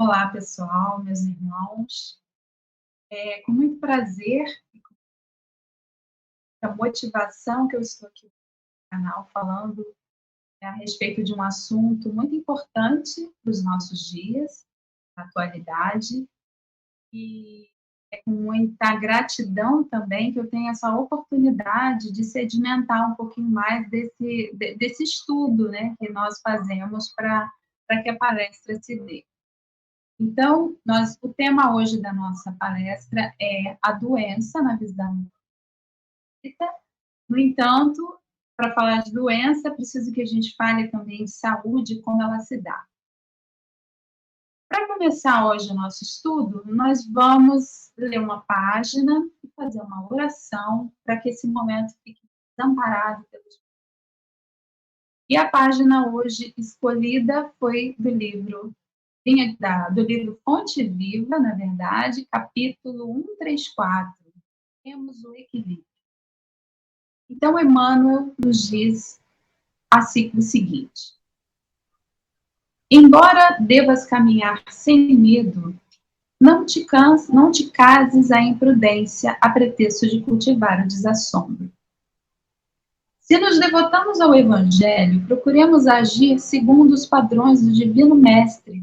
Olá, pessoal, meus irmãos. É com muito prazer e com muita motivação que eu estou aqui no canal falando a respeito de um assunto muito importante para os nossos dias, na atualidade, e é com muita gratidão também que eu tenho essa oportunidade de sedimentar um pouquinho mais desse estudo, né, que nós fazemos para que a palestra se dê. Então, o tema hoje da nossa palestra é a doença na visão espírita. No entanto, para falar de doença, é preciso que a gente fale também de saúde e como ela se dá. Para começar hoje o nosso estudo, nós vamos ler uma página e fazer uma oração para que esse momento fique amparado pelos. E a página hoje escolhida foi do livro Fonte Viva, na verdade, capítulo 134, temos o equilíbrio. Então, Emmanuel nos diz o seguinte: embora devas caminhar sem medo, não te cases à imprudência a pretexto de cultivar o desassombro. Se nos devotamos ao Evangelho, procuremos agir segundo os padrões do Divino Mestre,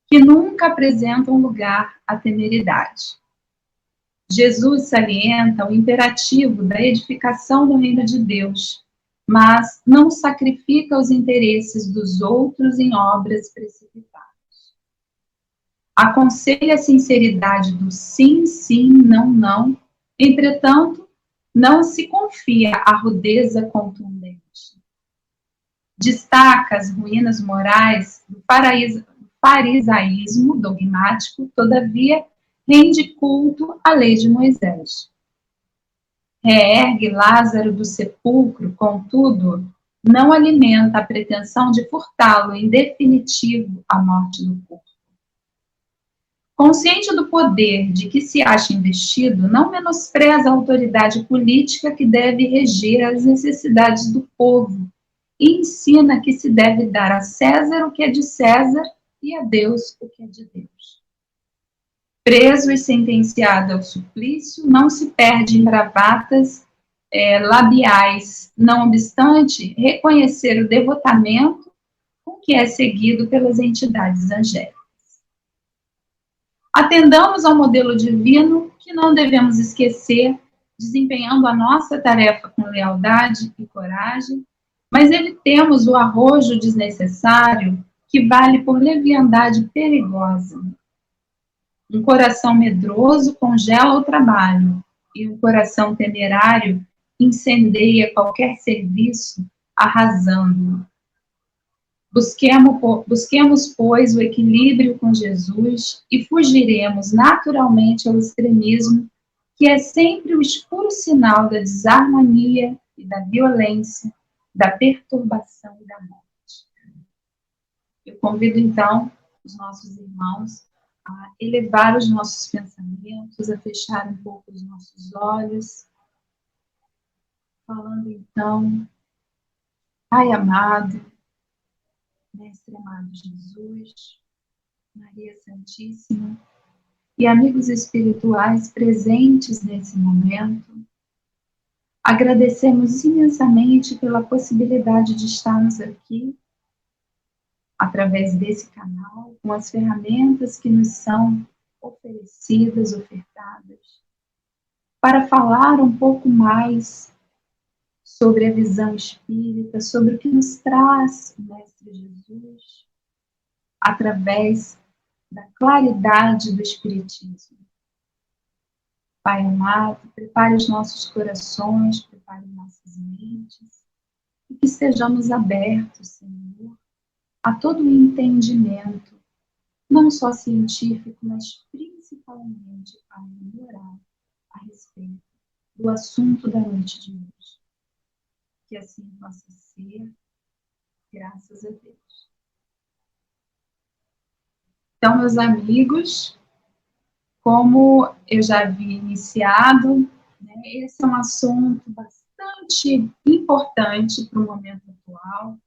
que nunca apresentam lugar à temeridade. Jesus salienta o imperativo da edificação do reino de Deus, mas não sacrifica os interesses dos outros em obras precipitadas. Aconselha a sinceridade do sim, sim, não, não. Entretanto, não se confia à rudeza contundente. Destaca as ruínas morais do farisaísmo dogmático, todavia, rende culto à lei de Moisés. Reergue Lázaro do sepulcro, contudo, não alimenta a pretensão de furtá-lo em definitivo à morte do corpo. Consciente do poder de que se acha investido, não menospreza a autoridade política que deve reger as necessidades do povo e ensina que se deve dar a César o que é de César e a Deus o que é de Deus. Preso e sentenciado ao suplício, não se perde em bravatas labiais, não obstante reconhecer o devotamento com que é seguido pelas entidades angélicas. Atendamos ao modelo divino que não devemos esquecer, desempenhando a nossa tarefa com lealdade e coragem, mas evitemos o arrojo desnecessário que vale por leviandade perigosa. Um coração medroso congela o trabalho e um coração temerário incendeia qualquer serviço, arrasando-o. Busquemos, pois, o equilíbrio com Jesus e fugiremos naturalmente ao extremismo, que é sempre o escuro sinal da desarmonia e da violência, da perturbação e da morte. Eu convido, então, os nossos irmãos a elevar os nossos pensamentos, a fechar um pouco os nossos olhos, falando, então, Pai amado, Mestre amado Jesus, Maria Santíssima e amigos espirituais presentes nesse momento, agradecemos imensamente pela possibilidade de estarmos aqui, através desse canal, com as ferramentas que nos são ofertadas, para falar um pouco mais sobre a visão espírita, sobre o que nos traz o Mestre Jesus, através da claridade do Espiritismo. Pai amado, prepare os nossos corações, prepare nossas mentes, e que estejamos abertos, Senhor, a todo o entendimento, não só científico, mas principalmente a moral, a respeito do assunto da noite de hoje. Que assim possa ser, graças a Deus. Então, meus amigos, como eu já havia iniciado, né, esse é um assunto bastante importante para o momento atual,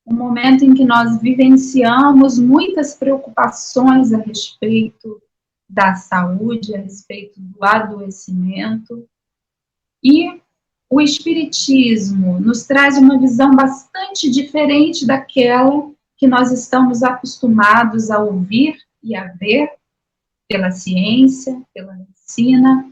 um momento em que nós vivenciamos muitas preocupações a respeito da saúde, a respeito do adoecimento, e o Espiritismo nos traz uma visão bastante diferente daquela que nós estamos acostumados a ouvir e a ver pela ciência, pela medicina,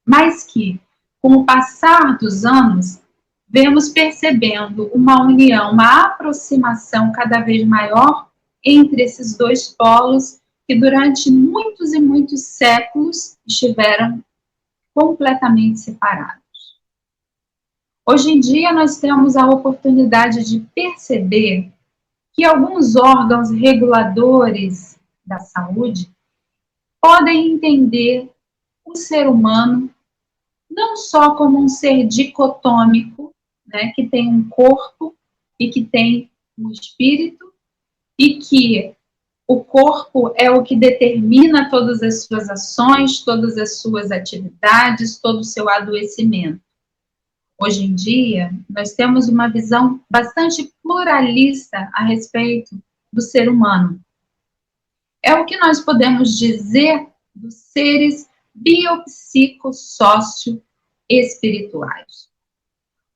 mas que, com o passar dos anos, vemos percebendo uma união, uma aproximação cada vez maior entre esses dois polos que durante muitos e muitos séculos estiveram completamente separados. Hoje em dia, nós temos a oportunidade de perceber que alguns órgãos reguladores da saúde podem entender o ser humano não só como um ser dicotômico, né, que tem um corpo e que tem um espírito, e que o corpo é o que determina todas as suas ações, todas as suas atividades, todo o seu adoecimento. Hoje em dia, nós temos uma visão bastante pluralista a respeito do ser humano. É o que nós podemos dizer dos seres biopsicossócio-espirituais.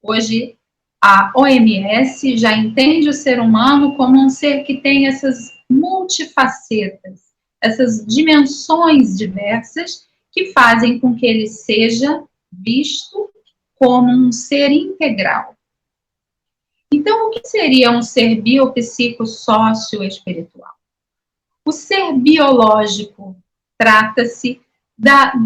Hoje, a OMS já entende o ser humano como um ser que tem essas multifacetas, essas dimensões diversas que fazem com que ele seja visto como um ser integral. Então, o que seria um ser biopsicossócio-espiritual? O ser biológico trata-se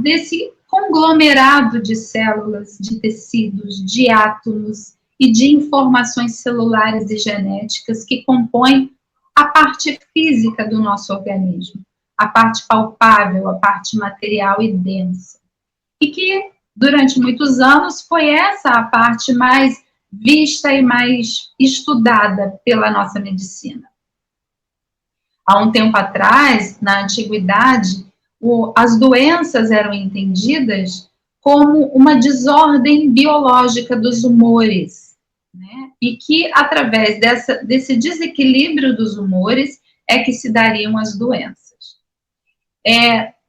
desse conglomerado de células, de tecidos, de átomos e de informações celulares e genéticas que compõem a parte física do nosso organismo, a parte palpável, a parte material e densa. E que, durante muitos anos, foi essa a parte mais vista e mais estudada pela nossa medicina. Há um tempo atrás, na antiguidade, as doenças eram entendidas como uma desordem biológica dos humores, né? E que, através desse desequilíbrio dos humores, é que se dariam as doenças.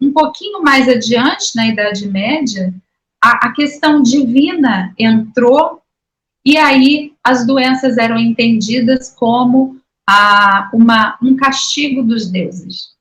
Um pouquinho mais adiante, na Idade Média, a questão divina entrou, e aí as doenças eram entendidas como um castigo dos deuses.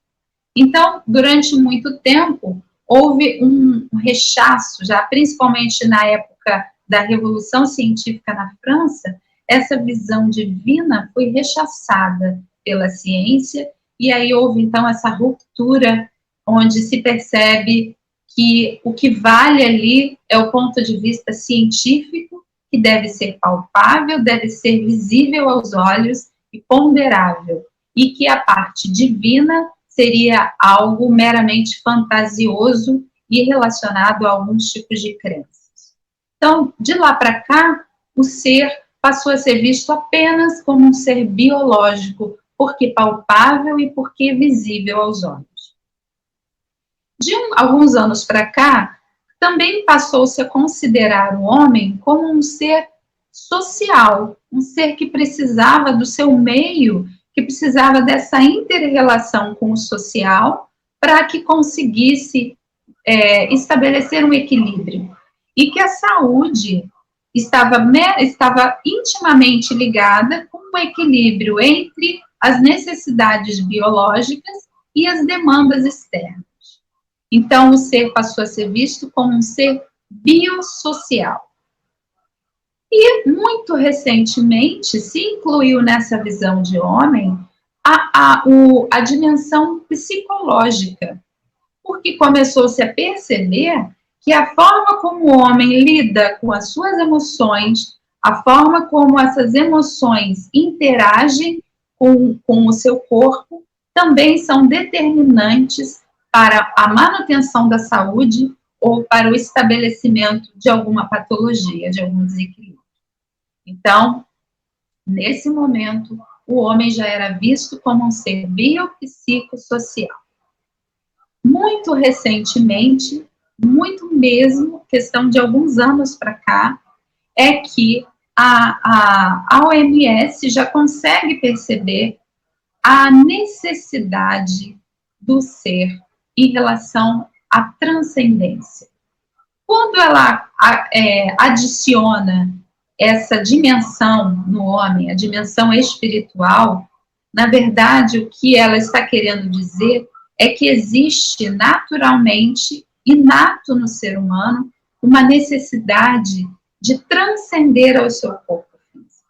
Então, durante muito tempo, houve um rechaço, já principalmente na época da Revolução Científica na França, essa visão divina foi rechaçada pela ciência, e aí houve, então, essa ruptura, onde se percebe que o que vale ali é o ponto de vista científico, que deve ser palpável, deve ser visível aos olhos e ponderável, e que a parte divina seria algo meramente fantasioso e relacionado a alguns tipos de crenças. Então, de lá para cá, o ser passou a ser visto apenas como um ser biológico, porque palpável e porque visível aos olhos. De alguns anos para cá, também passou-se a considerar o homem como um ser social, um ser que precisava do seu meio, que precisava dessa inter-relação com o social, para que conseguisse estabelecer um equilíbrio. E que a saúde estava intimamente ligada com o equilíbrio entre as necessidades biológicas e as demandas externas. Então, o ser passou a ser visto como um ser biosocial. E, muito recentemente, se incluiu nessa visão de homem a dimensão psicológica, porque começou-se a perceber que a forma como o homem lida com as suas emoções, a forma como essas emoções interagem com o seu corpo, também são determinantes para a manutenção da saúde ou para o estabelecimento de alguma patologia, de algum desequilíbrio. Então, nesse momento, o homem já era visto como um ser biopsicossocial. Muito recentemente, muito mesmo, questão de alguns anos para cá, é que a OMS já consegue perceber a necessidade do ser em relação à transcendência. Quando ela adiciona essa dimensão no homem, a dimensão espiritual, na verdade, o que ela está querendo dizer é que existe naturalmente, inato no ser humano, uma necessidade de transcender ao seu corpo físico.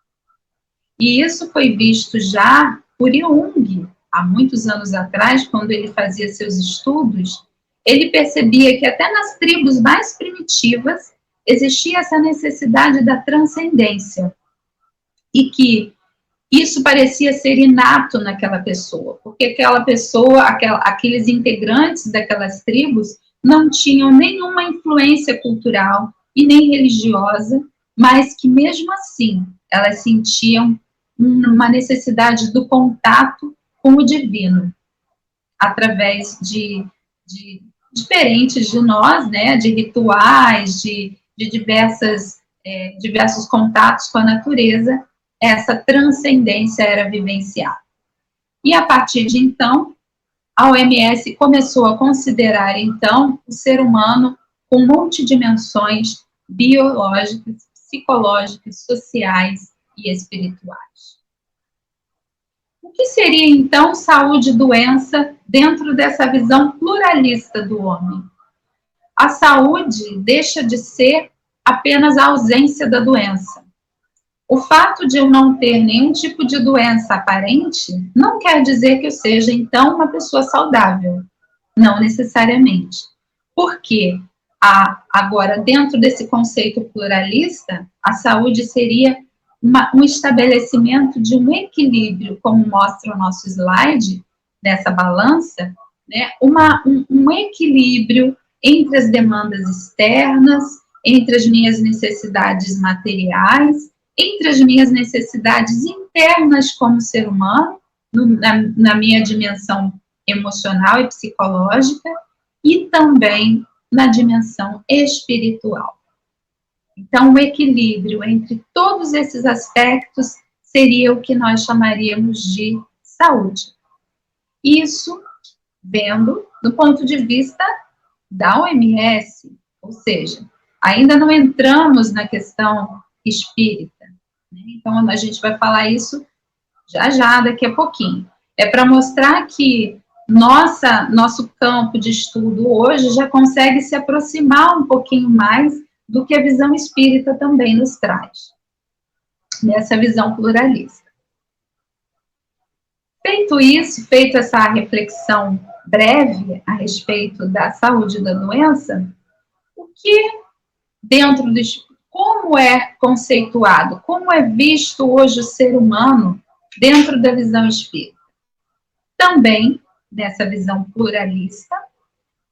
E isso foi visto já por Jung, há muitos anos atrás, quando ele fazia seus estudos. Ele percebia que até nas tribos mais primitivas existia essa necessidade da transcendência e que isso parecia ser inato naquela pessoa, porque aquela pessoa, aqueles integrantes daquelas tribos não tinham nenhuma influência cultural e nem religiosa, mas que mesmo assim elas sentiam uma necessidade do contato com o divino, através de diferentes de nós, né, de rituais, de diversos contatos com a natureza, essa transcendência era vivenciada. E a partir de então, a OMS começou a considerar, então, o ser humano com multidimensões biológicas, psicológicas, sociais e espirituais. O que seria, então, saúde e doença dentro dessa visão pluralista do homem? A saúde deixa de ser apenas a ausência da doença. O fato de eu não ter nenhum tipo de doença aparente não quer dizer que eu seja, então, uma pessoa saudável. Não necessariamente. Porque, agora, dentro desse conceito pluralista, a saúde seria um estabelecimento de um equilíbrio, como mostra o nosso slide, nessa balança, né? Um equilíbrio entre as demandas externas, entre as minhas necessidades materiais, entre as minhas necessidades internas como ser humano, na minha dimensão emocional e psicológica, e também na dimensão espiritual. Então, o equilíbrio entre todos esses aspectos seria o que nós chamaríamos de saúde. Isso vendo do ponto de vista da OMS, ou seja, ainda não entramos na questão espírita, né? Então, a gente vai falar isso já, daqui a pouquinho. É para mostrar que nosso campo de estudo hoje já consegue se aproximar um pouquinho mais do que a visão espírita também nos traz, nessa visão pluralista. Feito isso, feita essa reflexão breve a respeito da saúde e da doença, o que dentro do como é conceituado, como é visto hoje o ser humano dentro da visão espírita? Também nessa visão pluralista,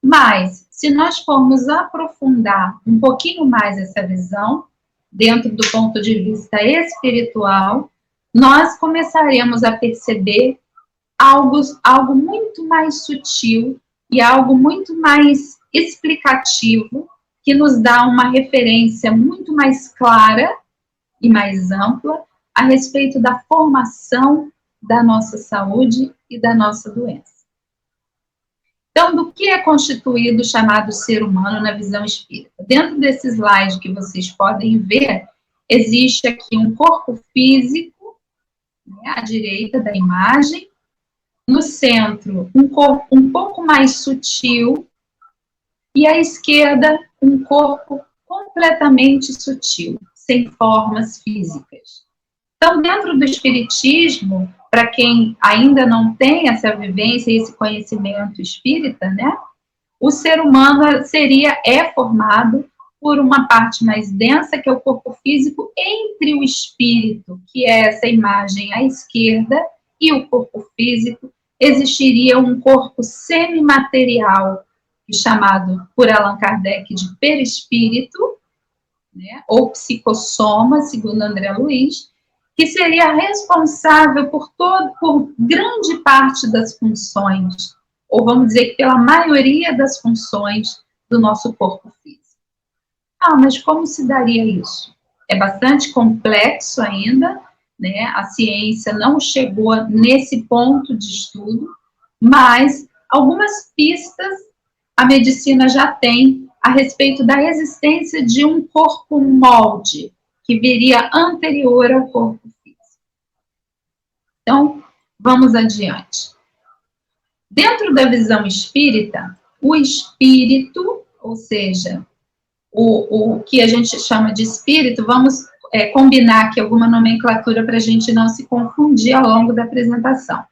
mas se nós formos aprofundar um pouquinho mais essa visão, dentro do ponto de vista espiritual, nós começaremos a perceber algo muito mais sutil e algo muito mais explicativo, que nos dá uma referência muito mais clara e mais ampla a respeito da formação da nossa saúde e da nossa doença. Então, do que é constituído o chamado ser humano na visão espírita? Dentro desse slide que vocês podem ver, existe aqui um corpo físico, né, à direita da imagem, no centro, um corpo um pouco mais sutil, e à esquerda, um corpo completamente sutil, sem formas físicas. Então, dentro do espiritismo, para quem ainda não tem essa vivência e esse conhecimento espírita, né, o ser humano é formado por uma parte mais densa, que é o corpo físico, entre o espírito, que é essa imagem à esquerda, e o corpo físico, existiria um corpo semimaterial, chamado por Allan Kardec de perispírito, né, ou psicossoma, segundo André Luiz, que seria responsável por grande parte das funções, ou vamos dizer que pela maioria das funções do nosso corpo físico. Mas como se daria isso? é bastante complexo ainda, né? A ciência não chegou nesse ponto de estudo, mas algumas pistas a medicina já tem a respeito da existência de um corpo molde que viria anterior ao corpo físico. Então, vamos adiante. Dentro da visão espírita, o espírito, ou seja, o que a gente chama de espírito, vamos combinar aqui alguma nomenclatura para a gente não se confundir ao longo da apresentação.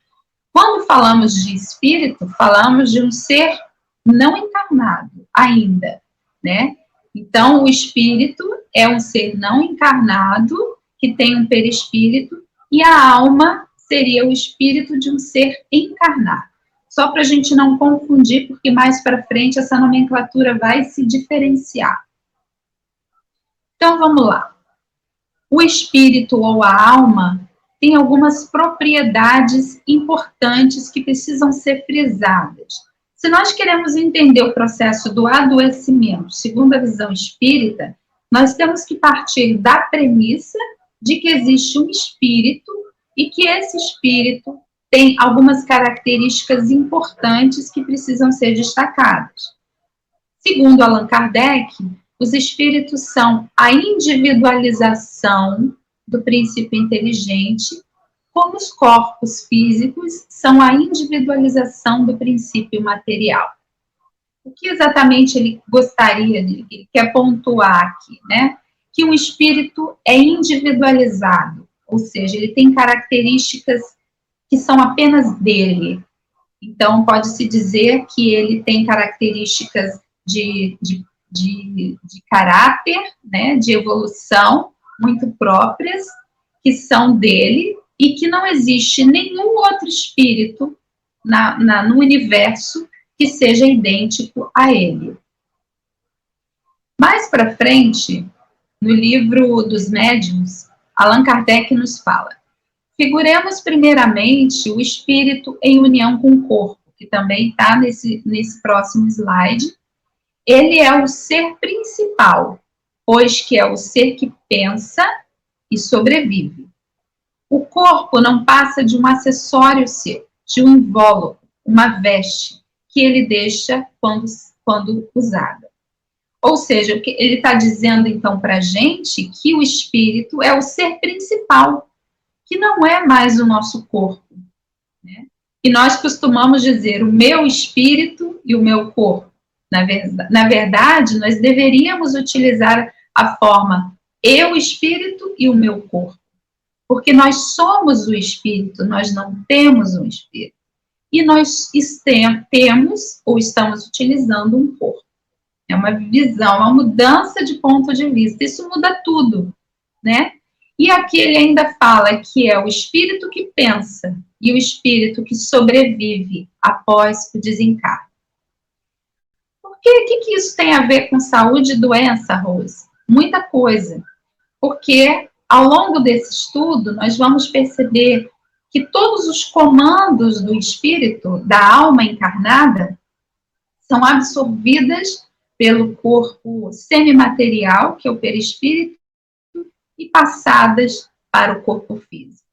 Quando falamos de espírito, falamos de um ser não encarnado ainda, né? Então, o espírito é um ser não encarnado que tem um perispírito e a alma seria o espírito de um ser encarnado. Só para a gente não confundir, porque mais para frente essa nomenclatura vai se diferenciar. Então, vamos lá. O espírito ou a alma tem algumas propriedades importantes que precisam ser frisadas. Se nós queremos entender o processo do adoecimento, segundo a visão espírita, nós temos que partir da premissa de que existe um espírito e que esse espírito tem algumas características importantes que precisam ser destacadas. Segundo Allan Kardec, os espíritos são a individualização do princípio inteligente, como os corpos físicos são a individualização do princípio material. O que exatamente ele gostaria, ele quer pontuar aqui, né? Que um espírito é individualizado, ou seja, ele tem características que são apenas dele. Então, pode-se dizer que ele tem características de caráter, né, de evolução muito próprias, que são dele, e que não existe nenhum outro espírito no universo que seja idêntico a ele. Mais para frente, no livro dos Médiuns, Allan Kardec nos fala: figuremos primeiramente o espírito em união com o corpo, que também está nesse próximo slide. Ele é o ser principal, pois que é o ser que pensa e sobrevive. O corpo não passa de um acessório seu, de um invólucro, uma veste, que ele deixa quando usada. Ou seja, ele está dizendo então para a gente que o espírito é o ser principal, que não é mais o nosso corpo, né? E nós costumamos dizer o meu espírito e o meu corpo. Na verdade, nós deveríamos utilizar a forma eu, espírito, e o meu corpo. Porque nós somos o espírito, nós não temos um espírito. E nós temos ou estamos utilizando um corpo. É uma visão, uma mudança de ponto de vista. Isso muda tudo, né? E aqui ele ainda fala que é o espírito que pensa e o espírito que sobrevive após o desencarne. O que isso tem a ver com saúde e doença, Rose? Muita coisa. Porque ao longo desse estudo, nós vamos perceber que todos os comandos do espírito, da alma encarnada, são absorvidas pelo corpo semimaterial, que é o perispírito, e passadas para o corpo físico.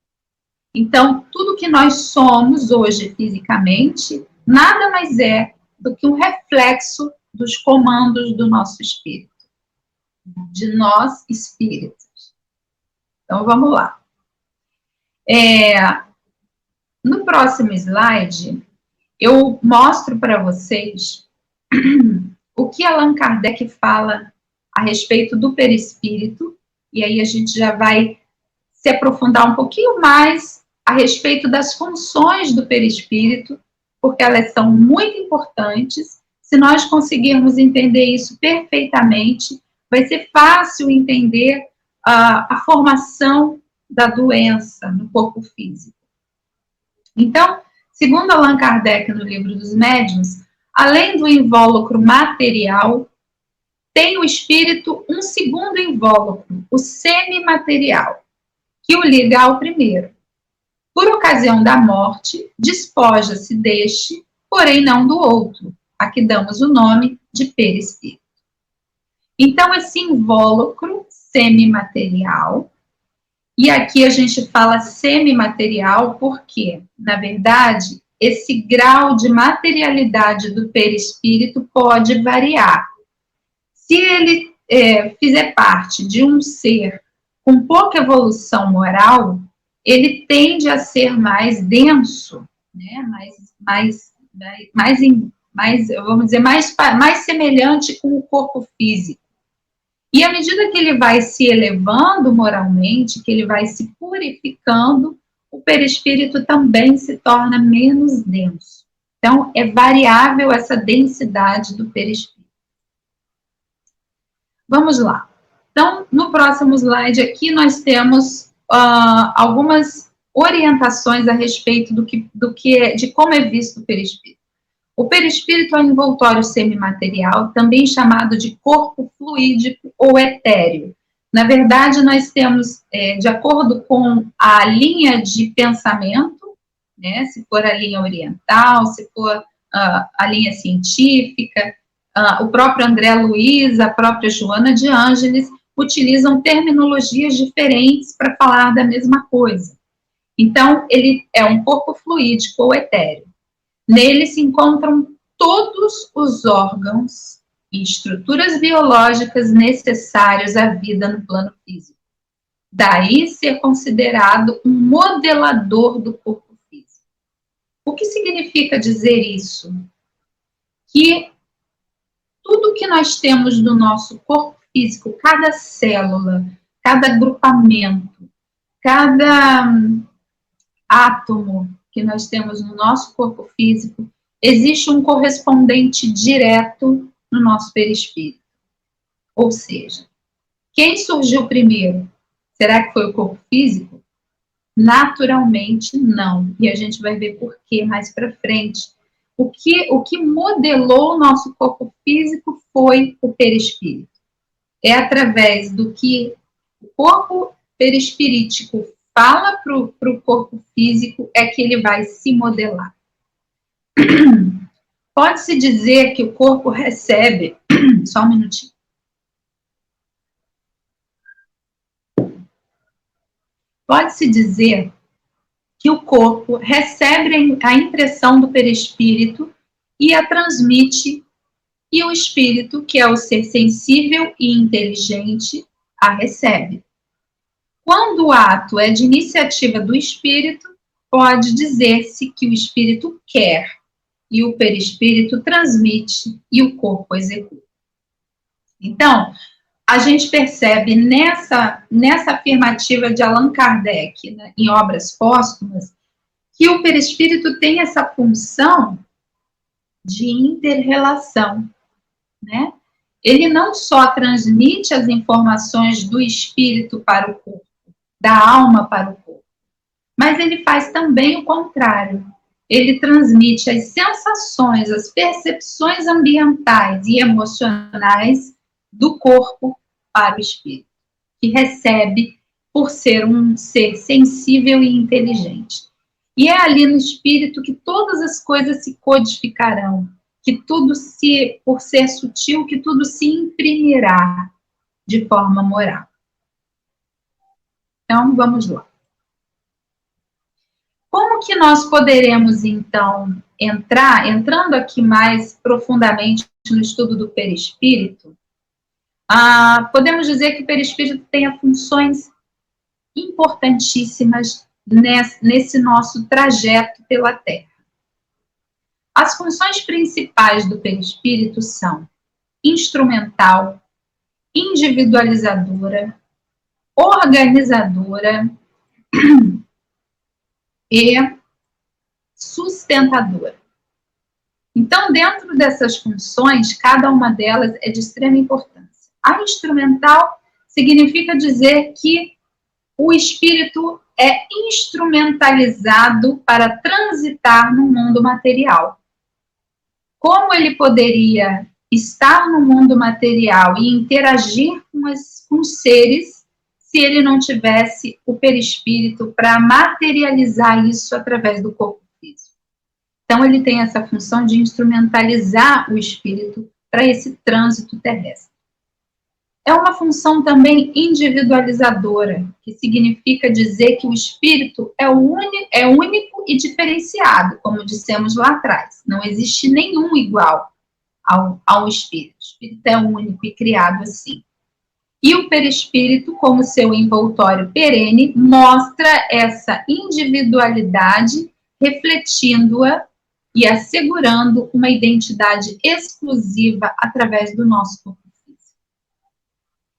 Então, tudo que nós somos hoje fisicamente, nada mais é do que um reflexo dos comandos do nosso espírito, de nós espíritos. Então, vamos lá. No próximo slide, eu mostro para vocês o que Allan Kardec fala a respeito do perispírito, e aí a gente já vai se aprofundar um pouquinho mais a respeito das funções do perispírito, porque elas são muito importantes. Se nós conseguirmos entender isso perfeitamente, vai ser fácil entender a formação da doença no corpo físico. Então, segundo Allan Kardec no livro dos Médiuns, além do invólucro material, tem o espírito um segundo invólucro, o semimaterial, que o liga ao primeiro. Por ocasião da morte, despoja-se deste, porém não do outro, a que damos o nome de perispírito. Então, esse invólucro semimaterial. E aqui a gente fala semimaterial porque, na verdade, esse grau de materialidade do perispírito pode variar. Se ele fizer parte de um ser com pouca evolução moral, ele tende a ser mais denso, né? Vamos dizer, mais semelhante com o corpo físico. E à medida que ele vai se elevando moralmente, que ele vai se purificando, o perispírito também se torna menos denso. Então, é variável essa densidade do perispírito. Vamos lá. Então, no próximo slide aqui, nós temos algumas orientações a respeito de como é visto o perispírito. O perispírito é um envoltório semimaterial, também chamado de corpo fluídico ou etéreo. Na verdade, nós temos, de acordo com a linha de pensamento, né, se for a linha oriental, se for a linha científica, o próprio André Luiz, a própria Joana de Ângeles, utilizam terminologias diferentes para falar da mesma coisa. Então, ele é um corpo fluídico ou etéreo. Nele se encontram todos os órgãos e estruturas biológicas necessários à vida no plano físico. Daí ser considerado um modelador do corpo físico. O que significa dizer isso? Que tudo que nós temos no nosso corpo físico, cada célula, cada agrupamento, cada átomo que nós temos no nosso corpo físico, existe um correspondente direto no nosso perispírito. Ou seja, quem surgiu primeiro? Será que foi o corpo físico? Naturalmente, não. E a gente vai ver por quê mais para frente. O que modelou o nosso corpo físico foi o perispírito. É através do que o corpo perispirítico fala para o corpo físico é que ele vai se modelar. Pode-se dizer que o corpo recebe... Só um minutinho. Pode-se dizer que o corpo recebe a impressão do perispírito e a transmite, e o espírito, que é o ser sensível e inteligente, a recebe. Quando o ato é de iniciativa do espírito, pode dizer-se que o espírito quer, e o perispírito transmite, e o corpo executa. Então, a gente percebe nessa afirmativa de Allan Kardec, né, em Obras Póstumas, que o perispírito tem essa função de inter-relação, né? Ele não só transmite as informações do espírito para o corpo, da alma para o corpo, mas ele faz também o contrário. Ele transmite as sensações, as percepções ambientais e emocionais do corpo para o espírito, que recebe por ser um ser sensível e inteligente. E é ali no espírito que todas as coisas se codificarão, que tudo por ser sutil, que tudo se imprimirá de forma moral. Então, vamos lá. Como que nós poderemos, então, entrando aqui mais profundamente no estudo do perispírito, podemos dizer que o perispírito tem funções importantíssimas nesse nosso trajeto pela Terra. As funções principais do perispírito são instrumental, individualizadora, organizadora e sustentadora. Então, dentro dessas funções, cada uma delas é de extrema importância. A instrumental significa dizer que o espírito é instrumentalizado para transitar no mundo material. Como ele poderia estar no mundo material e interagir com os seres se ele não tivesse o perispírito para materializar isso através do corpo físico? Então, ele tem essa função de instrumentalizar o espírito para esse trânsito terrestre. É uma função também individualizadora, que significa dizer que o espírito é único e diferenciado, como dissemos lá atrás. Não existe nenhum igual ao espírito. O espírito é único e criado assim. E o perispírito, como seu envoltório perene, mostra essa individualidade, refletindo-a e assegurando uma identidade exclusiva através do nosso corpo físico.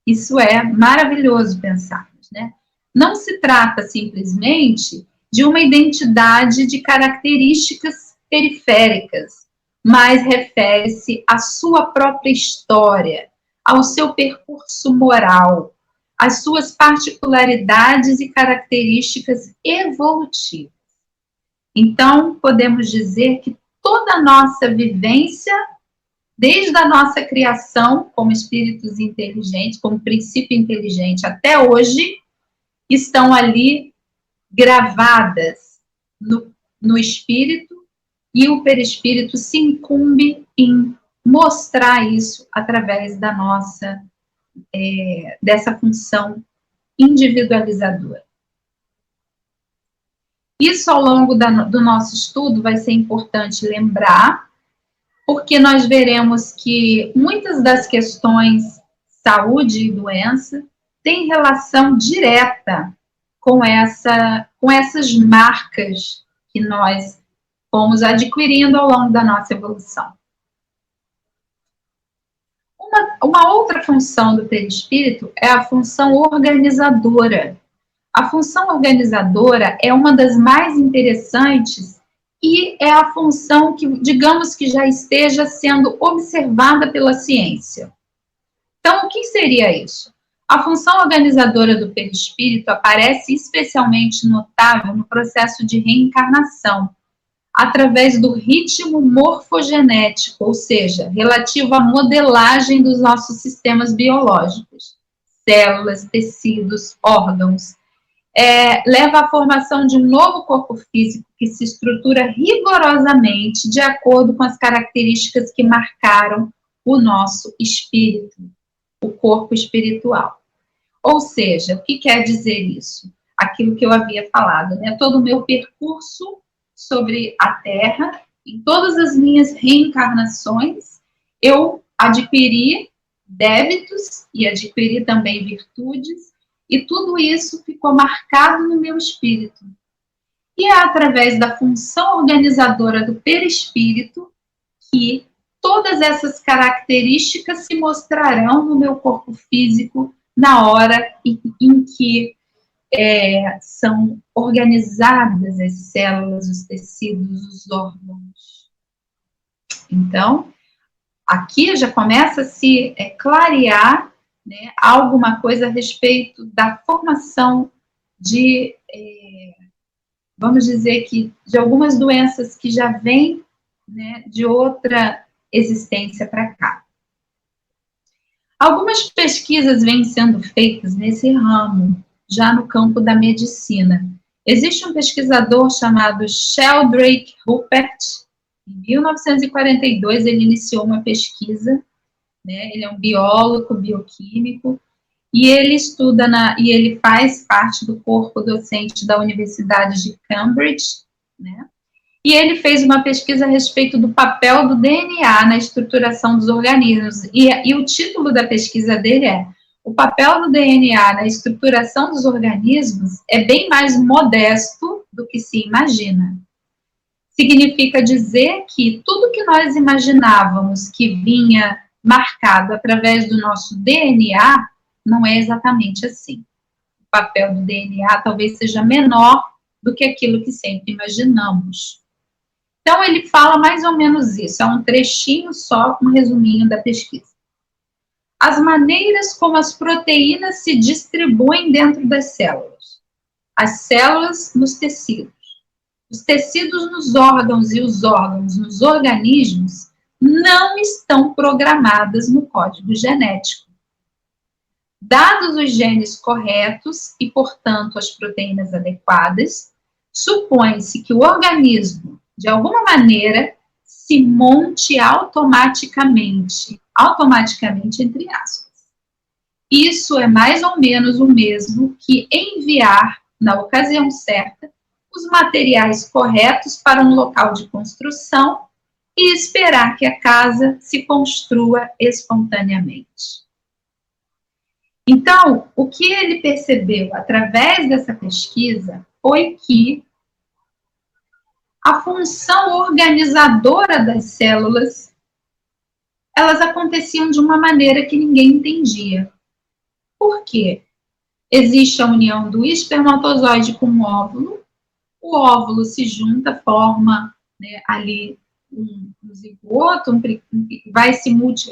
Isso é maravilhoso pensarmos, né? Não se trata simplesmente de uma identidade de características periféricas, mas refere-se à sua própria história, ao seu percurso moral, às suas particularidades e características evolutivas. Então, podemos dizer que toda a nossa vivência, desde a nossa criação como espíritos inteligentes, como princípio inteligente até hoje, estão ali gravadas no espírito, e o perispírito se incumbe em mostrar isso através da nossa, dessa função individualizadora. Isso, ao longo do nosso estudo, vai ser importante lembrar, porque nós veremos que muitas das questões saúde e doença têm relação direta com essas marcas que nós fomos adquirindo ao longo da nossa evolução. Uma outra função do perispírito é a função organizadora. A função organizadora é uma das mais interessantes e é a função que, digamos que já esteja sendo observada pela ciência. Então, o que seria isso? A função organizadora do perispírito aparece especialmente notável no processo de reencarnação, através do ritmo morfogenético, ou seja, relativo à modelagem dos nossos sistemas biológicos, células, tecidos, órgãos. Leva à formação de um novo corpo físico que se estrutura rigorosamente de acordo com as características que marcaram o nosso espírito, o corpo espiritual. Ou seja, o que quer dizer isso? Aquilo que eu havia falado, né? Todo o meu percurso sobre a Terra, em todas as minhas reencarnações, eu adquiri débitos e adquiri também virtudes, e tudo isso ficou marcado no meu espírito. E é através da função organizadora do perispírito que todas essas características se mostrarão no meu corpo físico na hora em que são organizadas as células, os tecidos, os órgãos. Então, aqui já começa a se clarear, né, alguma coisa a respeito da formação de, vamos dizer que, de algumas doenças que já vêm, né, de outra existência para cá. Algumas pesquisas vêm sendo feitas nesse ramo, já no campo da medicina. Existe um pesquisador chamado Sheldrake Ruppert. Em 1942, ele iniciou uma pesquisa, né? Ele é um biólogo, bioquímico, e ele estuda e ele faz parte do corpo docente da Universidade de Cambridge, né? E ele fez uma pesquisa a respeito do papel do DNA na estruturação dos organismos. E o título da pesquisa dele é: o papel do DNA na estruturação dos organismos é bem mais modesto do que se imagina. Significa dizer que tudo que nós imaginávamos que vinha marcado através do nosso DNA não é exatamente assim. O papel do DNA talvez seja menor do que aquilo que sempre imaginamos. Então, ele fala mais ou menos isso, é um trechinho só, um resuminho da pesquisa. As maneiras como as proteínas se distribuem dentro das células. As células nos tecidos. Os tecidos nos órgãos e os órgãos nos organismos não estão programadas no código genético. Dados os genes corretos e, portanto, as proteínas adequadas, supõe-se que o organismo, de alguma maneira, se monte automaticamente entre aspas. isso é mais ou menos o mesmo que enviar, na ocasião certa, os materiais corretos para um local de construção e esperar que a casa se construa espontaneamente. Então, o que ele percebeu através dessa pesquisa foi que a função organizadora das células, elas aconteciam de uma maneira que ninguém entendia. Por quê? Existe a união do espermatozoide com o óvulo se junta, forma, né, ali um zigoto,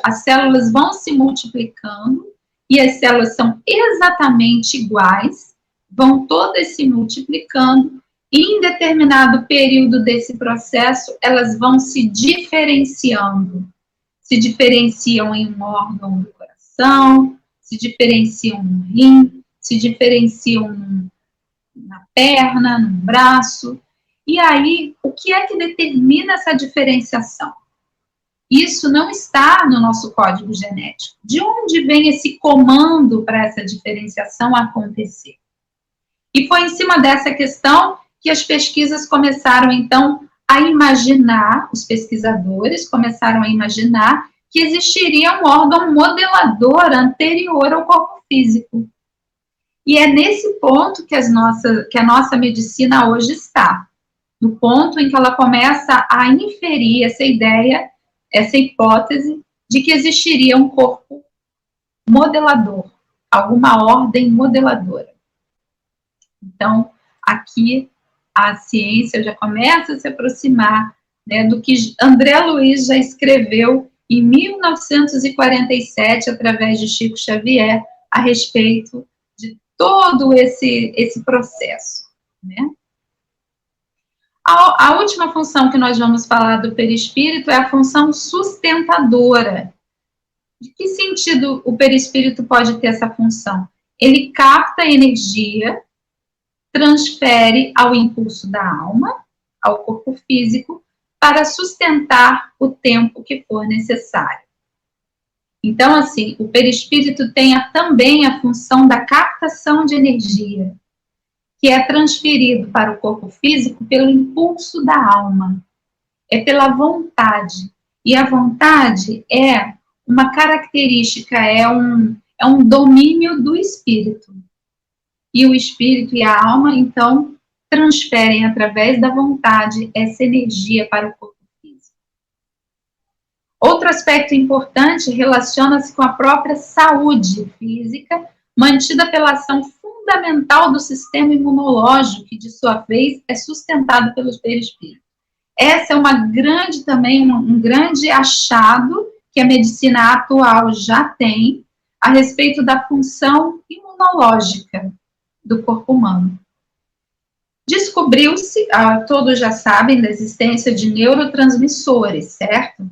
as células vão se multiplicando, e as células são exatamente iguais, vão todas se multiplicando, e em determinado período desse processo, elas vão se diferenciando. Se diferenciam em um órgão do coração, se diferenciam no rim, se diferenciam na perna, no braço. E aí, o que é que determina essa diferenciação? Isso não está no nosso código genético. De onde vem esse comando para essa diferenciação acontecer? E foi em cima dessa questão que as pesquisas começaram, então, a imaginar, os pesquisadores começaram a imaginar que existiria um órgão modelador anterior ao corpo físico. E é nesse ponto que a nossa medicina hoje está. No ponto em que ela começa a inferir essa ideia, essa hipótese de que existiria um corpo modelador, alguma ordem modeladora. Então, aqui a ciência já começa a se aproximar, né, do que André Luiz já escreveu em 1947, através de Chico Xavier, a respeito de todo esse processo, né? A última função que nós vamos falar do perispírito é a função sustentadora. De que sentido o perispírito pode ter essa função? Ele capta energia, transfere ao impulso da alma, ao corpo físico, para sustentar o tempo que for necessário. Então, assim, o perispírito tem também a função da captação de energia, que é transferido para o corpo físico pelo impulso da alma, é pela vontade. E a vontade é uma característica, é um domínio do espírito. E o espírito e a alma, então, transferem através da vontade essa energia para o corpo físico. Outro aspecto importante relaciona-se com a própria saúde física, mantida pela ação fundamental do sistema imunológico, que, de sua vez, é sustentado pelos perispíritos. Essa é um grande achado que a medicina atual já tem a respeito da função imunológica do corpo humano. Descobriu-se, todos já sabem, da existência de neurotransmissores, certo?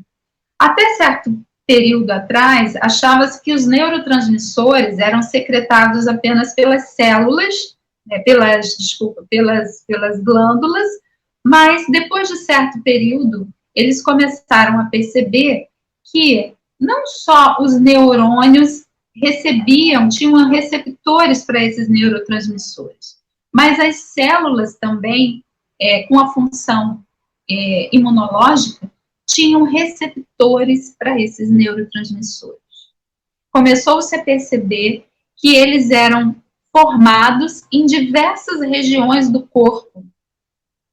Até certo período atrás, achava-se que os neurotransmissores eram secretados apenas pelas células, né, pelas glândulas, mas depois de certo período, eles começaram a perceber que não só os neurônios tinham receptores para esses neurotransmissores, mas as células também, com a função imunológica, tinham receptores para esses neurotransmissores. Começou-se a perceber que eles eram formados em diversas regiões do corpo,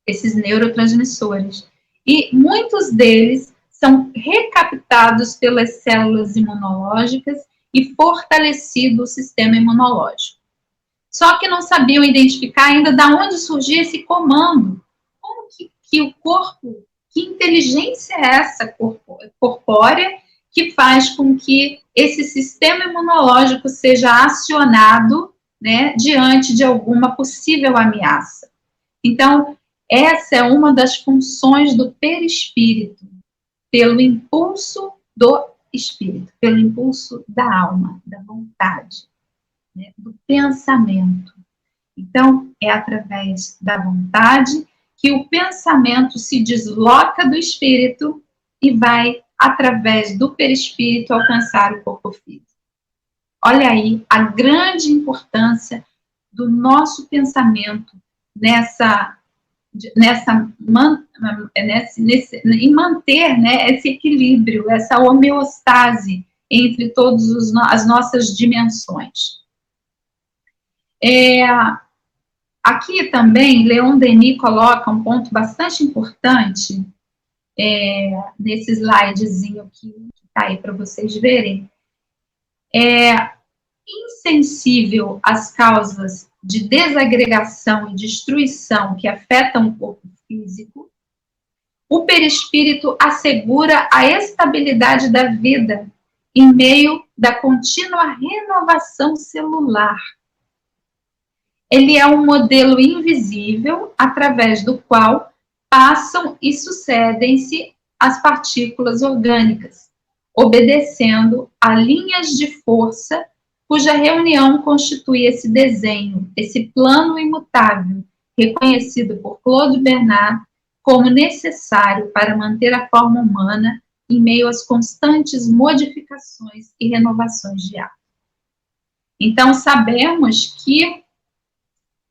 esses neurotransmissores, e muitos deles são recaptados pelas células imunológicas e fortalecido o sistema imunológico. Só que não sabiam identificar ainda de onde surgia esse comando. Como que o corpo, que inteligência é essa corpórea que faz com que esse sistema imunológico seja acionado, né, diante de alguma possível ameaça? Então, essa é uma das funções do perispírito, pelo impulso do espírito, pelo impulso da alma, da vontade, né, do pensamento. Então, é através da vontade que o pensamento se desloca do espírito e vai, através do perispírito, alcançar o corpo físico. Olha aí a grande importância do nosso pensamento em manter, né, esse equilíbrio, essa homeostase entre todas as nossas dimensões. Aqui também, Leon Denis coloca um ponto bastante importante, nesse slidezinho que está aí para vocês verem. Insensível às causas de desagregação e destruição que afetam o corpo físico, o perispírito assegura a estabilidade da vida em meio da contínua renovação celular. Ele é um modelo invisível através do qual passam e sucedem-se as partículas orgânicas, obedecendo a linhas de força cuja reunião constitui esse desenho, esse plano imutável, reconhecido por Claude Bernard como necessário para manter a forma humana em meio às constantes modificações e renovações diárias. Então, sabemos que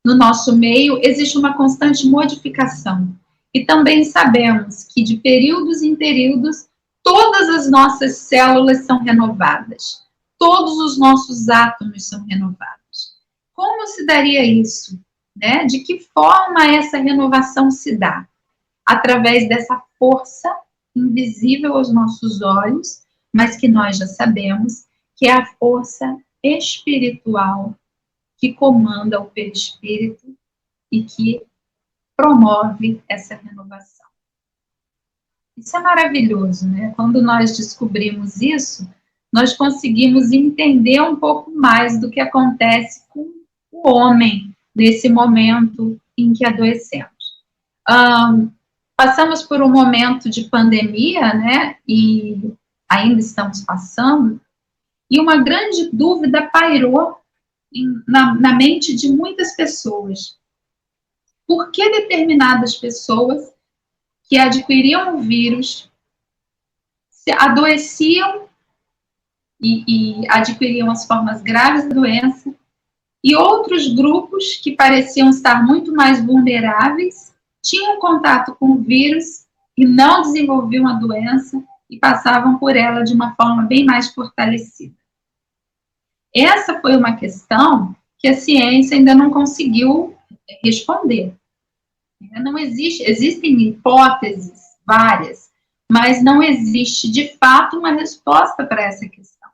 no nosso meio existe uma constante modificação. E também sabemos que de períodos em períodos todas as nossas células são renovadas. Todos os nossos átomos são renovados. Como se daria isso? Né? De que forma essa renovação se dá? Através dessa força invisível aos nossos olhos, mas que nós já sabemos que é a força espiritual que comanda o perispírito e que promove essa renovação. Isso é maravilhoso, né? Quando nós descobrimos isso, nós conseguimos entender um pouco mais do que acontece com o homem nesse momento em que adoecemos. Passamos por um momento de pandemia, né? E ainda estamos passando, e uma grande dúvida pairou na mente de muitas pessoas. Por que determinadas pessoas que adquiriam o vírus se adoeciam e adquiriam as formas graves da doença, e outros grupos que pareciam estar muito mais vulneráveis tinham contato com o vírus e não desenvolviam a doença e passavam por ela de uma forma bem mais fortalecida? Essa foi uma questão que a ciência ainda não conseguiu responder. Não existem hipóteses várias, mas não existe, de fato, uma resposta para essa questão.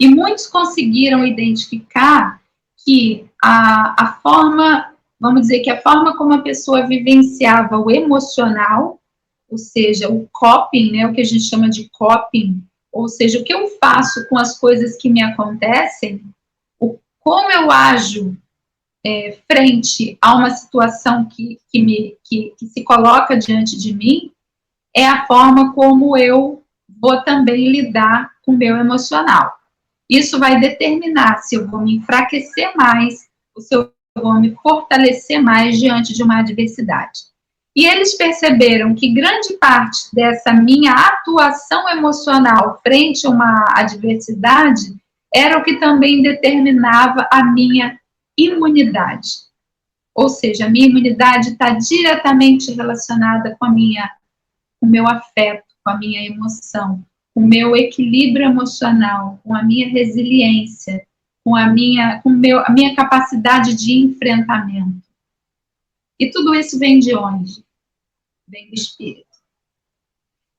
E muitos conseguiram identificar que a forma, vamos dizer que a forma como a pessoa vivenciava o emocional, ou seja, o coping, né, o que a gente chama de coping, ou seja, o que eu faço com as coisas que me acontecem, como eu ajo frente a uma situação que se coloca diante de mim, é a forma como eu vou também lidar com o meu emocional. Isso vai determinar se eu vou me enfraquecer mais ou se eu vou me fortalecer mais diante de uma adversidade. E eles perceberam que grande parte dessa minha atuação emocional frente a uma adversidade era o que também determinava a minha imunidade. Ou seja, a minha imunidade está diretamente relacionada com o meu afeto, com a minha emoção, com o meu equilíbrio emocional, com a minha resiliência, com a minha capacidade de enfrentamento. E tudo isso vem de onde? Vem do espírito.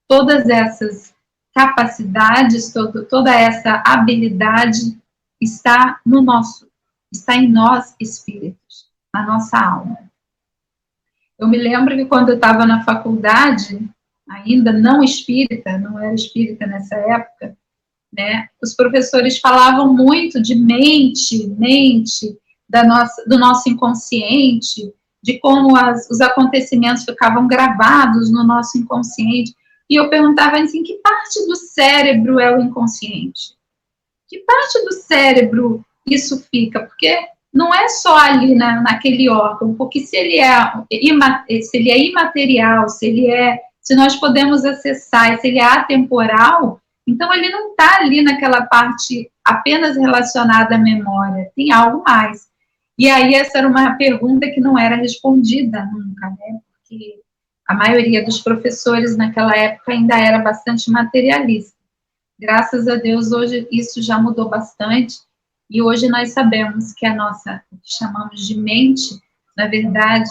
Todas essas capacidades, toda essa habilidade está em nós, espíritos, na nossa alma. Eu me lembro que quando eu estava na faculdade, ainda não era espírita nessa época, né, os professores falavam muito de mente, do nosso inconsciente, de como os acontecimentos ficavam gravados no nosso inconsciente. E eu perguntava assim, que parte do cérebro é o inconsciente? Que parte do cérebro isso fica? Porque não é só ali naquele órgão, porque se ele é imaterial, se nós podemos acessar, se ele é atemporal, Então, ele não está ali naquela parte apenas relacionada à memória, tem algo mais. E aí, essa era uma pergunta que não era respondida nunca, né? Porque a maioria dos professores naquela época ainda era bastante materialista. Graças a Deus, hoje isso já mudou bastante, e hoje nós sabemos que a nossa, o que chamamos de mente, na verdade,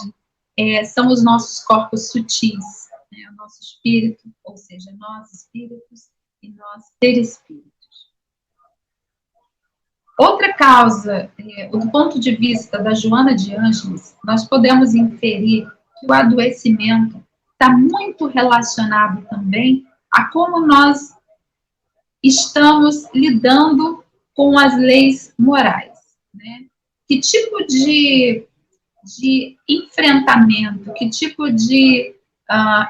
são os nossos corpos sutis, né? O nosso espírito, ou seja, nós espíritos e nós perispíritos. Outra causa, do ponto de vista da Joana de Ângeles, nós podemos inferir que o adoecimento está muito relacionado também a como nós estamos lidando com as leis morais, né? Que tipo de enfrentamento, que tipo de